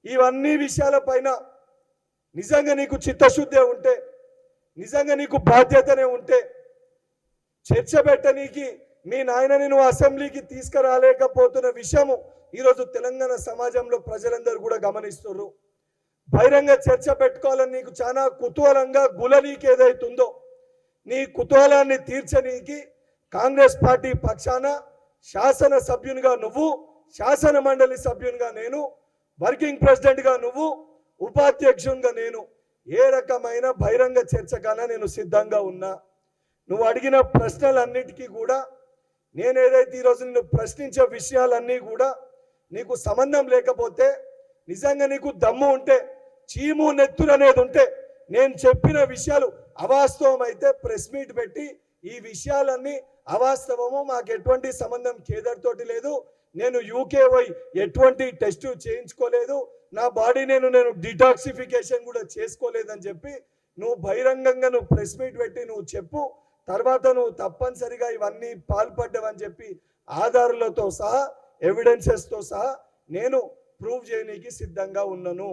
ఇవన్నీ విషయాలపైన నిజంగా నీకు చిత్తశుద్ధి ఉంటే, నిజంగా నీకు బాధ్యతనే ఉంటే చర్చ పెట్టనీకి మీ నాయనని నువ్వు అసెంబ్లీకి తీసుకురాలేకపోతున్న విషయము ఈరోజు తెలంగాణ సమాజంలో ప్రజలందరూ కూడా గమనిస్తున్నారు. బహిరంగ చర్చ పెట్టుకోవాలని నీకు చాలా కుతూహలంగా గులనీకి ఏదైతుందో నీ కుతూహలాన్ని తీర్చనీకి కాంగ్రెస్ పార్టీ పక్షాన శాసన సభ్యునిగా నువ్వు, శాసన మండలి సభ్యునిగా నేను, వర్కింగ్ ప్రెసిడెంట్గా నువ్వు, ఉపాధ్యక్షునిగా నేను ఏ రకమైన బహిరంగ చర్చకైనా నేను సిద్ధంగా ఉన్నా. నువ్వు అడిగిన ప్రశ్నలన్నిటికీ కూడా నేను ఏదైతే ఈరోజు నిన్ను ప్రశ్నించే విషయాలన్నీ కూడా నీకు సంబంధం లేకపోతే, నిజంగా నీకు దమ్ము ఉంటే, చీము నెత్తురు అనేది ఉంటే, నేను చెప్పిన విషయాలు అవాస్తవం అయితే ప్రెస్ మీట్ పెట్టి ఈ విషయాలన్నీ అవాస్తవము, మాకు ఎటువంటి సంబంధం కేదర్తోటి లేదు, నేను యూకే పోయి ఎటువంటి టెస్ట్ చేయించుకోలేదు, నా బాడీ నేను డిటాక్సిఫికేషన్ కూడా చేసుకోలేదని చెప్పి నువ్వు బహిరంగంగా నువ్వు ప్రెస్ మీట్ పెట్టి నువ్వు చెప్పు. తర్వాత నువ్వు తప్పనిసరిగా ఇవన్నీ పాల్పడ్డావని చెప్పి ఆధారాలతో సహా, ఎవిడెన్సెస్తో సహా నేను ప్రూవ్ చేయడానికి సిద్ధంగా ఉన్నాను.